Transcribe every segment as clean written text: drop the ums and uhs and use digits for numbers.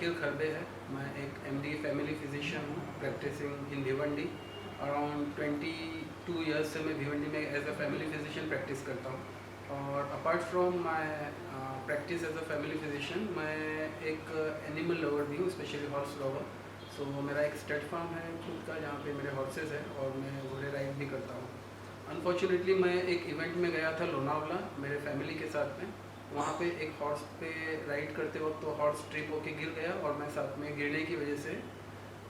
सुनील खरबे है। मैं एक एमडी फैमिली फिजिशियन हूँ, practising in Bhiwandi. Around 22 years से मैं भिवंडी में as a family physician practice करता हूँ। और apart from my practice as a family physician, मैं एक एनिमल लवर भी हूँ, स्पेशली हॉर्स लवर। सो मेरा एक स्टड फार्म है खुद का, जहाँ पे मेरे हॉर्सेस हैं और मैं घोड़े राइड भी करता हूँ। अनफॉर्चुनेटली मैं एक इवेंट में गया था लोनावला मेरे फैमिली के साथ में। वहाँ पे एक हॉर्स पे राइड करते वक्त तो हॉर्स ट्रिप होके गिर गया और मैं साथ में गिरने की वजह से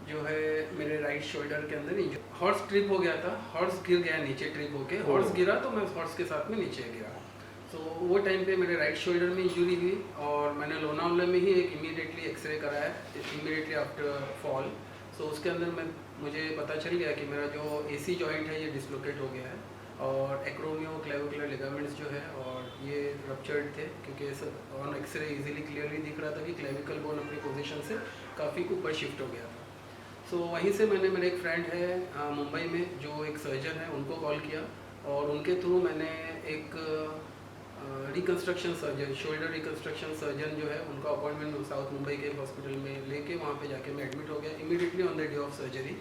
जो है मेरे राइट शोल्डर के अंदर इंजर, हॉर्स ट्रिप हो गया था। हॉर्स गिर गया नीचे ट्रिप होके, हॉर्स गिरा तो मैं हॉर्स के साथ में नीचे गिरा। तो वो टाइम पे मेरे राइट शोल्डर में इंजरी हुई और मैंने लोनावला में ही एक इमीडिएटली एक्सरे कराया इमीडिएटली आफ्टर फॉल। सो उसके अंदर मुझे पता चल गया कि मेरा जो एसी जॉइंट है ये डिसलोकेट हो गया है और एक्रोमियो क्लेविकुलर लिगामेंट्स जो है और ये रप्चर्ड थे, क्योंकि ऑन एक्सरे इजीली क्लियरली दिख रहा था कि क्लेविकल बोन अपनी पोजीशन से काफ़ी ऊपर शिफ्ट हो गया था। सो वहीं से मैंने, मेरे एक फ्रेंड है मुंबई में जो एक सर्जन है, उनको कॉल किया और उनके थ्रू मैंने एक reconstruction surgeon, shoulder reconstruction surgeon जो है, उनका अपॉइंटमेंट साउथ मुंबई के हॉस्पिटल में लेके वहाँ पे जाके मैं एडमिट हो गया immediately on the day of surgery.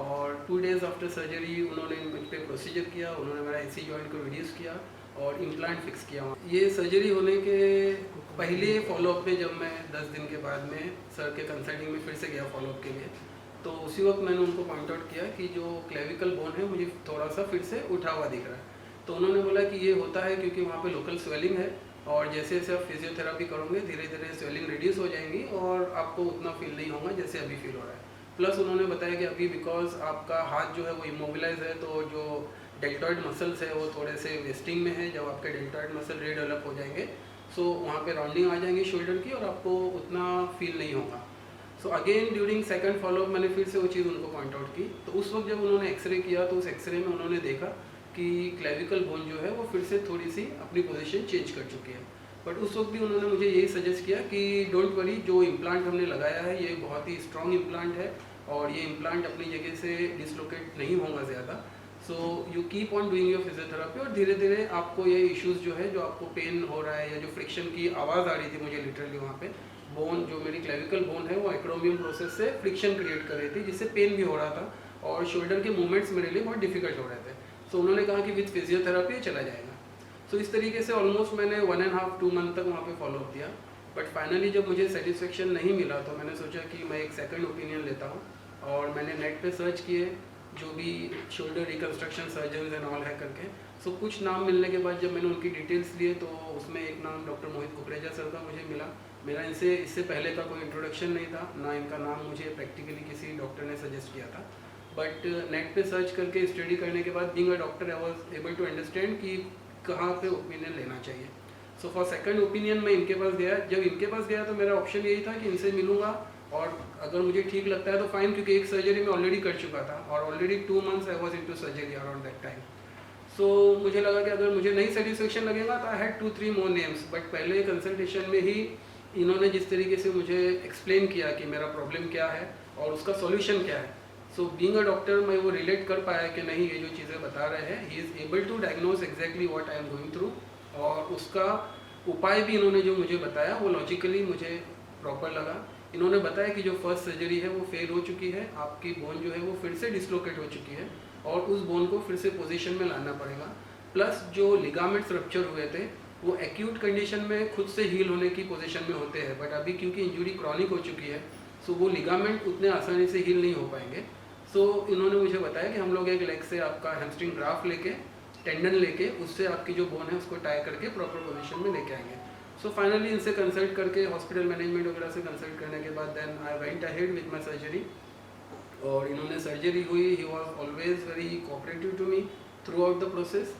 और 2 डेज़ आफ्टर सर्जरी उन्होंने मुझ पर प्रोसीजर किया, उन्होंने मेरा एसी जॉइंट को रिड्यूस किया और इम्प्लांट फिक्स किया। ये सर्जरी होने के पहले फॉलोअप में जब मैं 10 दिन के बाद में सर के कंसल्टिंग में फिर से गया फॉलोअप के लिए, तो उसी वक्त मैंने उनको पॉइंट आउट किया कि जो क्लेविकल बोन है मुझे थोड़ा सा फिर से उठा हुआ दिख रहा है। तो उन्होंने बोला कि ये होता है क्योंकि वहाँ पे लोकल स्वेलिंग है और जैसे जैसे आप फिजियोथेरापी करोगे धीरे धीरे स्वेलिंग रिड्यूस हो जाएंगी और आपको उतना फील नहीं होगा जैसे अभी फील हो रहा है। प्लस उन्होंने बताया कि अभी बिकॉज आपका हाथ जो है वो इमोबिलाइज है, तो जो डेल्टॉइड मसल्स है वो थोड़े से वेस्टिंग में है। जब आपके डेल्टॉइड मसल रीडेवलप हो जाएंगे सो वहाँ पे राउंडिंग आ जाएंगी शोल्डर की और आपको उतना फील नहीं होगा। So again during second follow up मैंने फिर से वो चीज़ उनको पॉइंट आउट की। तो उस वक्त जब उन्होंने एक्सरे किया तो उस एक्सरे में उन्होंने देखा कि क्लेविकल बोन जो है वो फिर से थोड़ी सी अपनी पोजीशन चेंज कर चुकी है। बट उस वक्त भी उन्होंने मुझे यही सजेस्ट किया कि डोंट वरी, जो इम्प्लांट हमने लगाया है ये बहुत ही स्ट्रॉन्ग इम्प्लांट है और ये इम्प्लांट अपनी जगह से डिसलोकेट नहीं होगा ज़्यादा। So you keep on doing your physiotherapy और धीरे धीरे आपको ये इश्यूज़ जो है, जो आपको पेन हो रहा है या जो फ्रिक्शन की आवाज़ आ रही थी मुझे लिटरली वहाँ पे, बोन जो मेरी क्लेविकल बोन है वो एक्रोमियम प्रोसेस से फ्रिक्शन क्रिएट कर रही थी जिससे पेन भी हो रहा था और शोल्डर के मूवमेंट्स मेरे लिए बहुत डिफिकल्ट हो रहे थे। सो उन्होंने कहा कि विथ फिजियोथेरापी चला जाएगा। सो इस तरीके से ऑलमोस्ट मैंने 1.5-2 मंथ तक वहाँ पे फॉलोअप दिया। बट फाइनली जब मुझे सेटिस्फेक्शन नहीं मिला तो मैंने सोचा कि मैं एक सेकंड ओपिनियन लेता हूँ और मैंने नेट पे सर्च किए जो भी shoulder reconstruction surgeon and all है करके। सो कुछ नाम मिलने के बाद जब मैंने उनकी डिटेल्स लिए तो उसमें एक नाम डॉक्टर मोहित कुकरेजा सर का मुझे मिला। मेरा इनसे इससे पहले का कोई इंट्रोडक्शन नहीं था, ना इनका नाम मुझे प्रैक्टिकली किसी डॉक्टर ने सजेस्ट किया था। बट नेट पे सर्च करके स्टडी करने के बाद being a doctor I was able to understand कि कहाँ पे ओपिनियन लेना चाहिए। सो फॉर सेकंड ओपिनियन मैं इनके पास गया। जब इनके पास गया तो मेरा ऑप्शन यही था कि इनसे मिलूंगा और अगर मुझे ठीक लगता है तो फाइन, क्योंकि एक सर्जरी मैं ऑलरेडी कर चुका था और already 2 months I was into surgery around that time. So मुझे लगा कि अगर मुझे नहीं सेटिस्फेक्शन लगेगा तो I had 2-3 more names. But पहले कंसल्टेशन में ही इन्होंने जिस तरीके से मुझे एक्सप्लेन किया कि मेरा प्रॉब्लम क्या है और उसका सॉल्यूशन क्या है, सो बीइंग अ डॉक्टर मैं वो रिलेट कर पाया कि नहीं, ये जो चीज़ें बता रहे हैं he is able to diagnose exactly what I am going through. और उसका उपाय भी इन्होंने जो मुझे बताया वो लॉजिकली मुझे प्रॉपर लगा। इन्होंने बताया कि जो फर्स्ट सर्जरी है वो फेल हो चुकी है, आपकी बोन जो है वो फिर से डिसलोकेट हो चुकी है और उस बोन को फिर से पोजीशन में लाना पड़ेगा। प्लस जो लिगामेंट्स रप्चर हुए थे वो एक्यूट कंडीशन में खुद से हील होने की पोजीशन में होते हैं, बट अभी क्योंकि इंजरी क्रॉनिक हो चुकी है सो वो लिगामेंट उतने आसानी से हील नहीं हो पाएंगे। सो इन्होंने मुझे बताया कि हम लोग एक लेग से आपका हैमस्ट्रिंग ग्राफ लेके, टेंडन लेके, उससे आपकी जो बोन है उसको टाई करके प्रॉपर पोजीशन में लेके आएंगे। सो फाइनली इनसे कंसल्ट करके, हॉस्पिटल मैनेजमेंट वगैरह से कंसल्ट करने के बाद then I went ahead with my surgery और इन्होंने सर्जरी हुई। He was always very cooperative to me throughout the process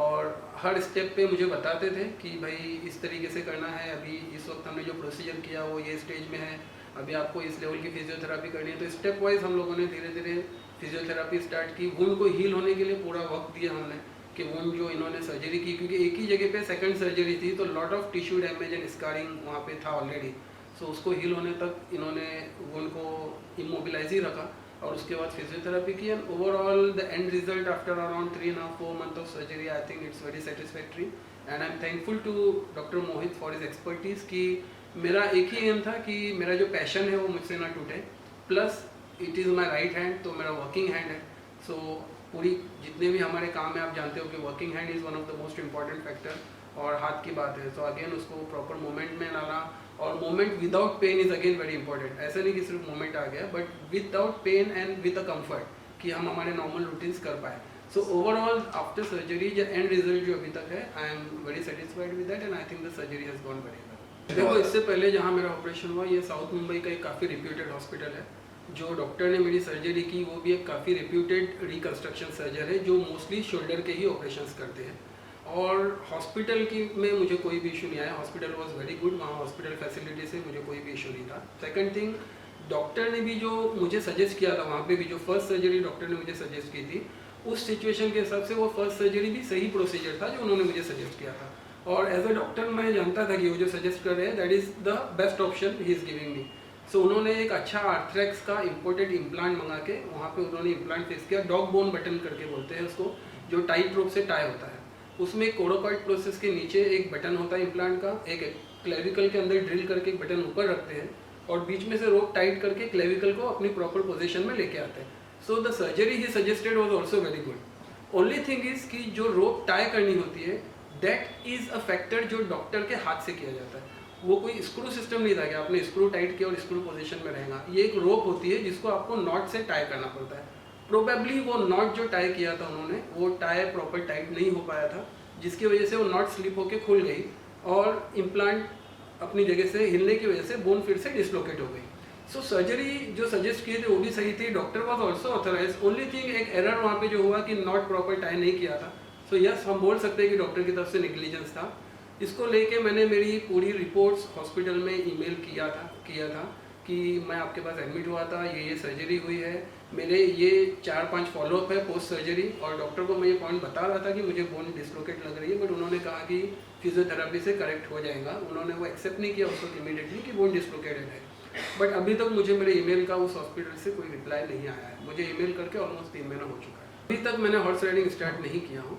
और हर स्टेप पे मुझे बताते थे कि भाई इस तरीके से करना है, अभी इस वक्त हमने जो प्रोसीजर किया वो ये स्टेज में है, अभी आपको इस लेवल की फिजियोथेरापी करनी है। तो स्टेप वाइज हम लोगों ने धीरे धीरे फिजियोथेरापी स्टार्ट की। वुंड को हील होने के लिए पूरा वक्त दिया हमने कि वुंड जो इन्होंने सर्जरी की, क्योंकि एक ही जगह पे सेकंड सर्जरी थी तो lot of tissue damage and scarring वहाँ पे था ऑलरेडी। सो उसको हील होने तक इन्होंने वुंड को इमोबिलाइज ही रखा और उसके बाद फिजियोथेरापी की। And overall the end result after around 3.5-4 month of surgery I think it's very satisfactory and I am thankful to doctor Mohit for his expertise कि मेरा एक ही एम था कि मेरा जो पैशन है वो मुझसे ना टूटे, plus it is my right hand, तो मेरा वर्किंग हैंड है। सो पूरी जितने भी हमारे काम है, आप जानते हो कि working hand is one of the most important factor, और हाथ की बात है। सो अगेन उसको प्रॉपर मोमेंट में लाना, और moment without pain is again very important. ऐसा नहीं कि सिर्फ मोमेंट आ गया, but without pain and with a comfort कि हम हमारे नॉर्मल रूटीन्स कर पाए। सो ओवरऑल आफ्टर सर्जरी जो एंड रिजल्ट जो अभी तक है, I am very satisfied with that, and I think the surgery has gone very well. देखो, इससे पहले जहाँ मेरा ऑपरेशन हुआ, ये साउथ मुंबई का एक काफ़ी रिप्यूटेड हॉस्पिटल है। जो डॉक्टर ने मेरी सर्जरी की वो भी एक काफ़ी रिप्यूटेड रिकन्स्ट्रक्शन सर्जन है, जो मोस्टली शोल्डर के ही ऑपरेशंस करते हैं। और हॉस्पिटल की में मुझे कोई भी इशू नहीं आया, हॉस्पिटल वाज वेरी गुड, वहाँ हॉस्पिटल फैसिलिटी से मुझे कोई भी इशू नहीं था। सेकंड थिंग, डॉक्टर ने भी जो मुझे सजेस्ट किया था, वहाँ पे भी जो फर्स्ट सर्जरी डॉक्टर ने मुझे सजेस्ट की थी, उस सिचुएशन के हिसाब से वो फर्स्ट सर्जरी भी सही प्रोसीजर था जो उन्होंने मुझे सजेस्ट किया था। और एज अ डॉक्टर मैं जानता था कि वो जो सजेस्ट कर रहे हैं that is the best option ही इज़ गिविंग मी। सो उन्होंने एक अच्छा आर्थ्रेक्स का इम्पोर्टेड इम्प्लांट मंगा के वहाँ पे उन्होंने इम्प्लांट फिक्स किया, डॉग बोन बटन करके बोलते हैं उसको, जो टाइट रोप से टाई होता है। उसमें कोरोकॉइड प्रोसेस के नीचे एक बटन होता है इम्प्लांट का, एक क्लेविकल के अंदर ड्रिल करके एक बटन ऊपर रखते हैं, और बीच में से रोप टाइट करके क्लेविकल को अपनी प्रॉपर पोजीशन में लेके आते हैं। So the surgery he suggested was also very good. Only thing is कि जो रोप टाई करनी होती है, दैट इज अ फैक्टर जो डॉक्टर के हाथ से किया जाता है। वो कोई स्क्रू सिस्टम नहीं था कि आपने स्क्रू टाइट किया और स्क्रू पोजीशन में रहेगा। ये एक रोप होती है जिसको आपको नॉट से टाई करना पड़ता है। प्रोबेबली वो नॉट जो टाई किया था उन्होंने, वो टाई प्रॉपर टाइट नहीं हो पाया था, जिसकी वजह से वो नॉट स्लिप होकर खुल गई और इम्प्लांट अपनी जगह से हिलने की वजह से बोन फिर से डिसलोकेट हो गई। सो सर्जरी जो सजेस्ट किए थे वो भी सही थी, doctor was also authorise. Only thing एक एरर वहाँ पे जो हुआ कि नॉट प्रॉपर टाई नहीं किया था। सो यस, हम बोल सकते हैं कि डॉक्टर की तरफ से नेग्लिजेंस था। इसको लेके मैंने मेरी पूरी रिपोर्ट्स हॉस्पिटल में ईमेल किया था कि मैं आपके पास एडमिट हुआ था, ये सर्जरी हुई है, मेरे ये 4-5 फॉलोअप है पोस्ट सर्जरी, और डॉक्टर को मैं ये पॉइंट बता रहा था कि मुझे बोन डिसलोकेट लग रही है, बट उन्होंने कहा कि फिजियोथेरेपी से करेक्ट हो जाएगा। उन्होंने वो एक्सेप्ट नहीं किया उसको इमीडिएटली कि बोन डिसलोकेटेड है। बट अभी तक मुझे मेरे ईमेल का उस हॉस्पिटल से कोई रिप्लाई नहीं आया है। मुझे ईमेल करके ऑलमोस्ट 3 महीना हो चुका है। अभी तक मैंने हॉर्स राइडिंग स्टार्ट नहीं किया हूँ,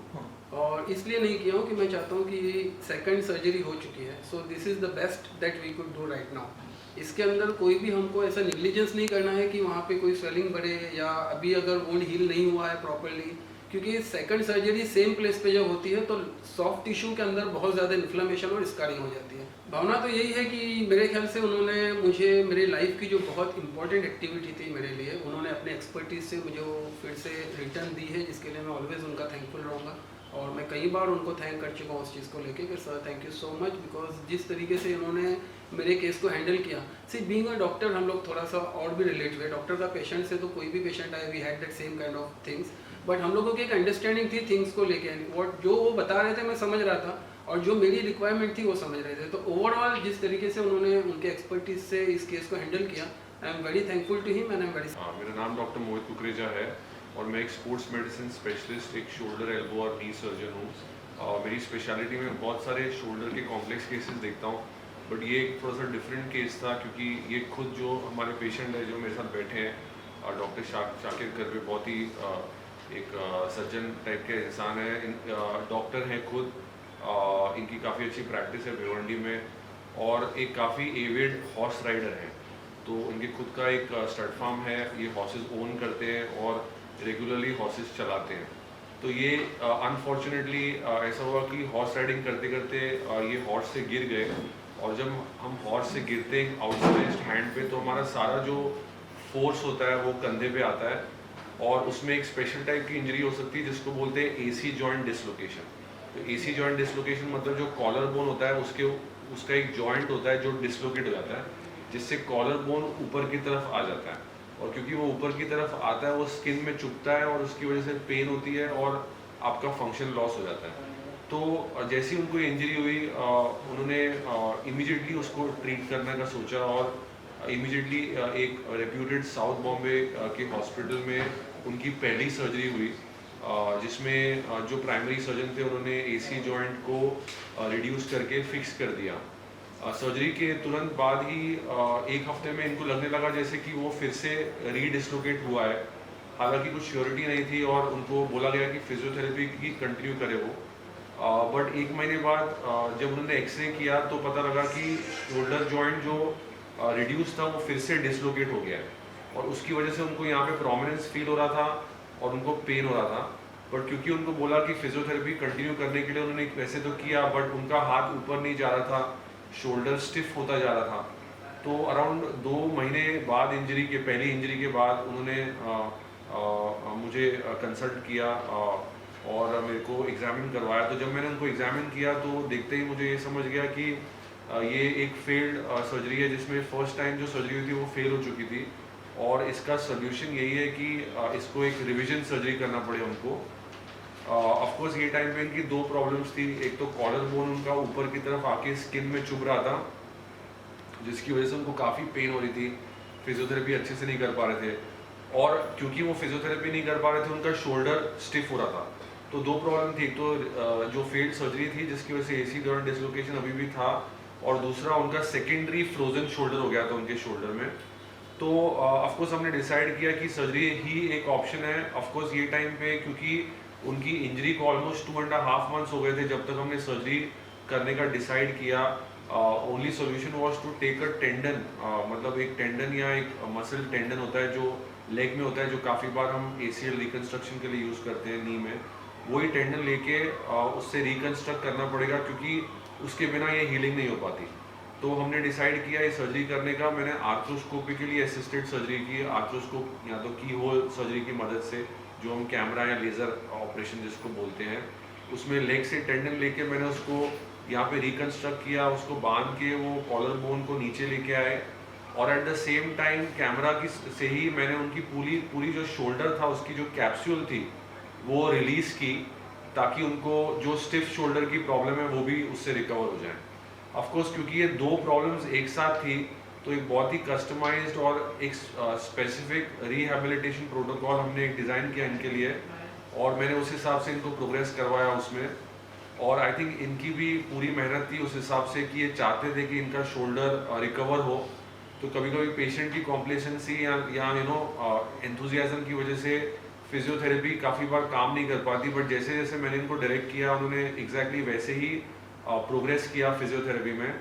और इसलिए नहीं किया हूँ कि मैं चाहता हूँ कि सेकंड सर्जरी हो चुकी है। So this is the best that we could do right now. इसके अंदर कोई भी हमको ऐसा निग्लिजेंस नहीं करना है कि वहाँ पे कोई स्वेलिंग बढ़े, या अभी अगर वुंड हील नहीं हुआ है प्रॉपरली, क्योंकि सेकंड सर्जरी सेम प्लेस पे जब होती है तो सॉफ्ट टिश्यू के अंदर बहुत ज़्यादा इन्फ्लेमेशन और स्कारिंग हो जाती है। भावना तो यही है कि मेरे ख्याल से उन्होंने मुझे मेरे लाइफ की जो बहुत इंपॉर्टेंट एक्टिविटी थी मेरे लिए, उन्होंने अपने एक्सपर्टीज से मुझे वो फिर से रिटर्न दी है, जिसके लिए मैं ऑलवेज़ उनका थैंकफुल रहूँगा। और मैं कई बार उनको थैंक कर चुका हूँ उस चीज़ को लेके कि sir thank you so much, because जिस तरीके से उन्होंने मेरे केस को हैंडल किया। सी बीइंग अ डॉक्टर हम लोग थोड़ा सा और भी रिलेट हुए, डॉक्टर का पेशेंट से तो कोई भी पेशेंट आए, we had that same kind of things, but हम लोगों की एक अंडरस्टैंडिंग थी थिंग्स को लेके। वॉट जो वो बता रहे थे मैं समझ रहा था, और जो मेरी रिक्वायरमेंट थी वो समझ रहे थे। तो ओवरऑल जिस तरीके से उन्होंने उनके एक्सपर्टीज से इस केस को हैंडल किया, I am very thankful to him and I am very. मेरा नाम डॉक्टर मोहित कुकरेजा है और मैं एक स्पोर्ट्स मेडिसिन स्पेशलिस्ट, एक शोल्डर, एल्बो और नी सर्जन हूँ। मेरी स्पेशलिटी में बहुत सारे शोल्डर के कॉम्प्लेक्स केसेस देखता हूँ, बट ये एक थोड़ा सा डिफरेंट केस था, क्योंकि ये खुद जो हमारे पेशेंट है जो मेरे साथ बैठे हैं, डॉक्टर शाकिर करवे, बहुत ही एक सर्जन टाइप के इंसान है। डॉक्टर हैं खुद, इनकी काफ़ी अच्छी प्रैक्टिस है भिवंडी में, और एक काफ़ी एविड हॉर्स राइडर हैं। तो इनके खुद का एक स्टड फार्म है, ये हॉर्सेस ओन करते हैं और रेगुलरली हॉर्सेस चलाते हैं। तो ये अनफॉर्चुनेटली ऐसा हुआ कि हॉर्स राइडिंग करते करते ये हॉर्स से गिर गए, और जब हम हॉर्स से गिरते हैं आउटस्ट्रेच्ड हैंड पे, तो हमारा सारा जो फोर्स होता है वो कंधे पे आता है, और उसमें एक स्पेशल टाइप की इंजरी हो सकती है जिसको बोलते हैं एसी जॉइंट डिसलोकेशन। तो एसी जॉइंट डिसलोकेशन मतलब जो कॉलर बोन होता है उसका एक जॉइंट होता है जो डिसलोकेट हो जाता है, जिससे कॉलर बोन ऊपर की तरफ आ जाता है, और क्योंकि वो ऊपर की तरफ आता है वो स्किन में चुभता है और उसकी वजह से पेन होती है और आपका फंक्शन लॉस हो जाता है। तो जैसे ही उनको इंजरी हुई, उन्होंने इमीडिएटली उसको ट्रीट करने का सोचा, और इमीडिएटली एक रेप्यूटेड साउथ बॉम्बे के हॉस्पिटल में उनकी पहली सर्जरी हुई, जिसमें जो प्राइमरी सर्जन थे उन्होंने एसी जॉइंट को रिड्यूस करके फिक्स कर दिया। सर्जरी के तुरंत बाद ही 1 हफ्ते में इनको लगने लगा जैसे कि वो फिर से रीडिसलोकेट हुआ है। हालांकि कुछ श्योरिटी नहीं थी, और उनको बोला गया कि फिजियोथेरेपी की कंटिन्यू करे वो। बट एक महीने बाद जब उन्होंने एक्सरे किया तो पता लगा कि शोल्डर जॉइंट जो रिड्यूस था वो फिर से डिसलोकेट हो गया है और उसकी वजह से उनको यहाँ पे प्रोमिनेंस फील हो रहा था और उनको पेन हो रहा था। बट क्योंकि उनको बोला कि फिजियोथेरेपी कंटिन्यू करने के लिए उन्होंने वैसे तो किया बट उनका हाथ ऊपर नहीं जा रहा था, शोल्डर स्टिफ होता जा रहा था। तो अराउंड 2 महीने बाद इंजरी के पहली इंजरी के बाद उन्होंने मुझे कंसल्ट किया और मेरे को एग्जामिन करवाया। तो जब मैंने उनको एग्जामिन किया तो देखते ही मुझे ये समझ गया कि ये एक फेल्ड सर्जरी है जिसमें फर्स्ट टाइम जो सर्जरी हुई थी वो फेल हो चुकी थी और इसका सोल्यूशन यही है कि इसको एक रिवीजन सर्जरी करना पड़े उनको। ऑफ कोर्स ये टाइम पे इनकी 2 प्रॉब्लम्स थी। एक तो कॉलर बोन उनका ऊपर की तरफ आके स्किन में चुभ रहा था जिसकी वजह से उनको काफ़ी पेन हो रही थी, फिजियोथेरेपी अच्छे से नहीं कर पा रहे थे और क्योंकि वो फिजियोथेरेपी नहीं कर पा रहे थे उनका शोल्डर स्टिफ हो रहा था। तो 2 प्रॉब्लम थी, एक तो जो फेल्ड सर्जरी थी जिसकी वजह से एसी जॉइंट डिसलोकेशन अभी भी था और दूसरा उनका सेकेंडरी फ्रोजन शोल्डर हो गया था उनके शोल्डर में। तो ऑफकोर्स हमने डिसाइड किया कि सर्जरी ही एक ऑप्शन है। ऑफकोर्स ये टाइम पे क्योंकि उनकी इंजरी को ऑलमोस्ट 2.5 मंथ्स हो गए थे जब तक हमने सर्जरी करने का डिसाइड किया। Only solution was to take a tendon, मतलब एक टेंडन या एक मसल टेंडन होता है जो लेग में होता है, जो काफ़ी बार हम ACL रिकंस्ट्रक्शन के लिए यूज़ करते हैं नी में। वही टेंडन लेके उससे रिकंस्ट्रक्ट करना पड़ेगा क्योंकि उसके बिना ये हीलिंग नहीं हो पाती। तो हमने डिसाइड किया ये सर्जरी करने का। मैंने आर्थ्रोस्कोपिकली असिस्टेड सर्जरी की, आर्थ्रोस्कोप या तो की होल सर्जरी की मदद से, जो हम कैमरा या लेज़र ऑपरेशन जिसको बोलते हैं, उसमें लेग से टेंडन लेके मैंने उसको यहाँ पे रिकंस्ट्रक्ट किया, उसको बांध के वो कॉलर बोन को नीचे लेके आए और at the same time camera की से ही मैंने उनकी पूरी जो शोल्डर था उसकी जो कैप्सूल थी वो रिलीज़ की ताकि उनको जो स्टिफ शोल्डर की प्रॉब्लम है वो भी उससे रिकवर हो जाए। ऑफ कोर्स क्योंकि ये 2 प्रॉब्लम्स एक साथ थी तो एक बहुत ही कस्टमाइज्ड और एक स्पेसिफिक रिहैबिलिटेशन प्रोटोकॉल हमने एक डिज़ाइन किया इनके लिए और मैंने उस हिसाब से इनको प्रोग्रेस करवाया उसमें। और आई थिंक इनकी भी पूरी मेहनत थी उस हिसाब से कि ये चाहते थे कि इनका शोल्डर रिकवर हो। तो कभी कभी पेशेंट की कॉम्प्लेसेंसी या एंथुजियाज्म की वजह से फिजियोथेरेपी काफ़ी बार काम नहीं कर पाती, बट जैसे जैसे मैंने इनको डायरेक्ट किया उन्होंने एग्जैक्टली वैसे ही प्रोग्रेस किया फिजियोथेरेपी में।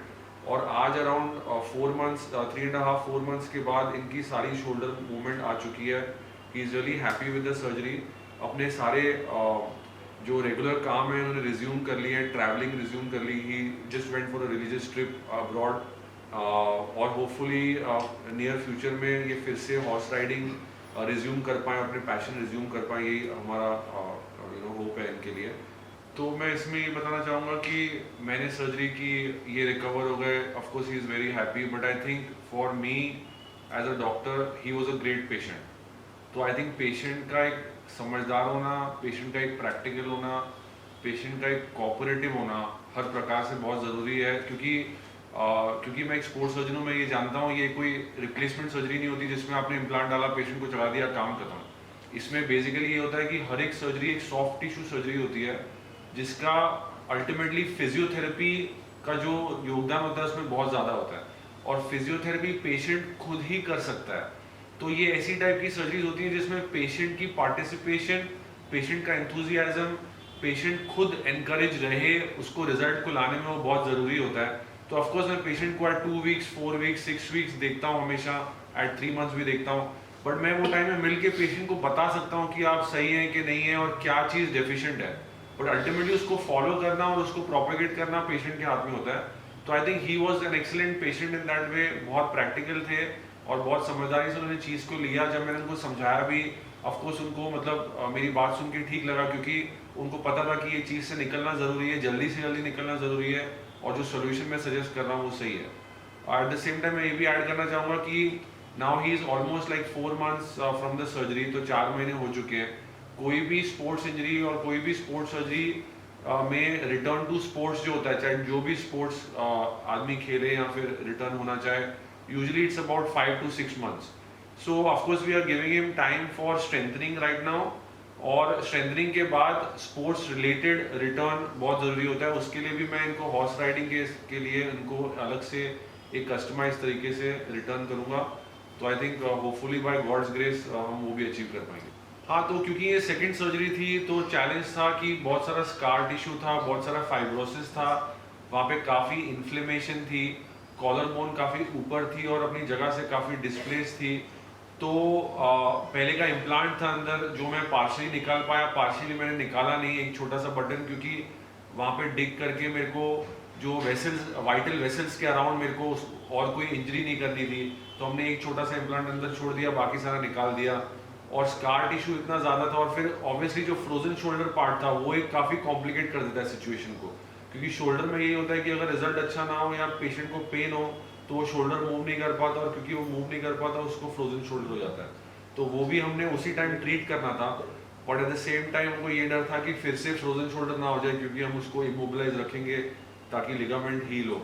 और आज अराउंड 4 मंथ्स 3.5-4 मंथ्स के बाद इनकी सारी शोल्डर मूवमेंट आ चुकी है। He is really happy with the surgery. अपने सारे जो रेगुलर काम है उन्होंने रिज्यूम कर लिए हैं, ट्रैवलिंग रिज्यूम कर ली। He just went for a religious trip abroad और होपफुली नियर फ्यूचर में ये फिर से हॉर्स राइडिंग रिज्यूम कर पाएँ, अपने पैशन रिज्यूम कर पाएँ, यही हमारा होप है इनके लिए। तो मैं इसमें ये बताना चाहूँगा कि मैंने सर्जरी की, ये रिकवर हो गए। Of course he is very happy, but I think for me as a doctor he was a great patient. तो आई थिंक पेशेंट का एक समझदार होना, पेशेंट का एक प्रैक्टिकल होना, पेशेंट का एक कोऑपरेटिव होना हर प्रकार से बहुत ज़रूरी है। क्योंकि मैं एक स्पोर्ट्स सर्जन हूँ, मैं ये जानता हूँ ये कोई रिप्लेसमेंट सर्जरी नहीं होती जिसमें आपने इम्प्लांट डाला, पेशेंट को चला दिया, काम खत्म। इसमें बेसिकली ये होता है कि हर एक सर्जरी एक सॉफ्ट टिश्यू सर्जरी होती है जिसका अल्टीमेटली फिजियोथेरेपी का जो योगदान होता है उसमें बहुत ज़्यादा होता है और फिजियोथेरेपी पेशेंट खुद ही कर सकता है। तो ये ऐसी टाइप की सर्जरीज होती है जिसमें पेशेंट की पार्टिसिपेशन, पेशेंट का एंथुजियाज्म, पेशेंट खुद एनकरेज रहे, उसको रिजल्ट को लाने में वो बहुत ज़रूरी होता है। तो ऑफकोर्स मैं पेशेंट को एट 2 वीक्स, 4 वीक्स, 6 वीक्स देखता हूँ, हमेशा एट 3 मंथ्स भी देखता हूँ। बट मैं वो टाइम में मिल के पेशेंट को बता सकता हूँ कि आप सही हैं कि नहीं है और क्या चीज़ डेफिशिएंट है। बट अल्टीमेटली उसको फॉलो करना और उसको प्रोपेगेट करना पेशेंट के हाथ में होता है। तो I think he was an excellent patient in that way. बहुत प्रैक्टिकल थे और बहुत समझदारी से उन्होंने चीज़ को लिया। जब मैंने उनको समझाया भी, ऑफकोर्स उनको मतलब मेरी बात सुन के ठीक लगा क्योंकि उनको पता था कि ये चीज़ से निकलना ज़रूरी है, जल्दी से जल्दी निकलना ज़रूरी है और जो सोल्यूशन मैं सजेस्ट कर रहा हूँ वो सही है। एट द सेम टाइम मैं ये भी ऐड करना चाहूँगा कि now he is almost like 4 months from the surgery, तो 4 महीने हो चुके हैं। कोई भी स्पोर्ट्स इंजरी और कोई भी स्पोर्ट्स सर्जरी में रिटर्न टू स्पोर्ट्स जो होता है, चाहे जो भी स्पोर्ट्स आदमी खेले या फिर रिटर्न होना चाहे, usually it's about 5 to 6 months. So of course we are giving him time for strengthening right now, और स्ट्रेंथनिंग के बाद स्पोर्ट्स रिलेटेड रिटर्न बहुत ज़रूरी होता है। उसके लिए भी मैं इनको हॉर्स राइडिंग के लिए इनको अलग से एक कस्टमाइज तरीके से रिटर्न करूँगा। तो I think hopefully by God's grace हम वो भी अचीव कर पाएंगे। हाँ, तो क्योंकि ये सेकंड सर्जरी थी तो चैलेंज था कि बहुत सारा स्कार टिश्यू था, बहुत सारा फाइब्रोसिस था, वहाँ पे काफ़ी इन्फ्लेमेशन थी, कॉलर बोन काफ़ी ऊपर थी और अपनी जगह से काफ़ी डिस्प्लेस थी। तो पहले का इम्प्लांट था अंदर जो मैं पार्शियली निकाल पाया, पार्शियली मैंने निकाला नहीं एक छोटा सा बटन, क्योंकि वहाँ पे डिग करके मेरे को जो वेसल्स, वाइटल वेसल्स के अराउंड मेरे को और कोई इंजरी नहीं करनी थी, तो हमने एक छोटा सा इम्प्लांट अंदर छोड़ दिया, बाकी सारा निकाल दिया। और स्कार टिश्यू इतना ज़्यादा था और फिर ऑब्वियसली जो फ्रोजन शोल्डर पार्ट था वो एक काफ़ी कॉम्प्लिकेट कर देता है सिचुएशन को, क्योंकि शोल्डर में यही होता है कि अगर रिजल्ट अच्छा ना हो या पेशेंट को पेन हो तो वो शोल्डर मूव नहीं कर पाता, और क्योंकि वो मूव नहीं कर पाता उसको फ्रोजन शोल्डर हो जाता है। तो वो भी हमने उसी टाइम ट्रीट करना था, but at the same time हमको ये डर था कि फिर से फ्रोजन शोल्डर ना हो जाए, क्योंकि हम उसको इमोबिलाइज रखेंगे ताकि लिगामेंट हील हो।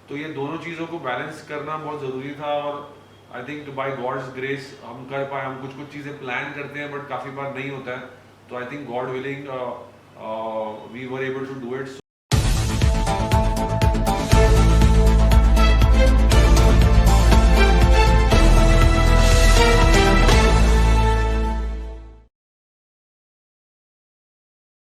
तो ये दोनों चीज़ों को बैलेंस करना बहुत ज़रूरी था, और I think by God's grace हम कर पाए। हम कुछ कुछ चीज़ें प्लान करते हैं बट काफ़ी बार नहीं होता है, तो I think God willing we were able to do it.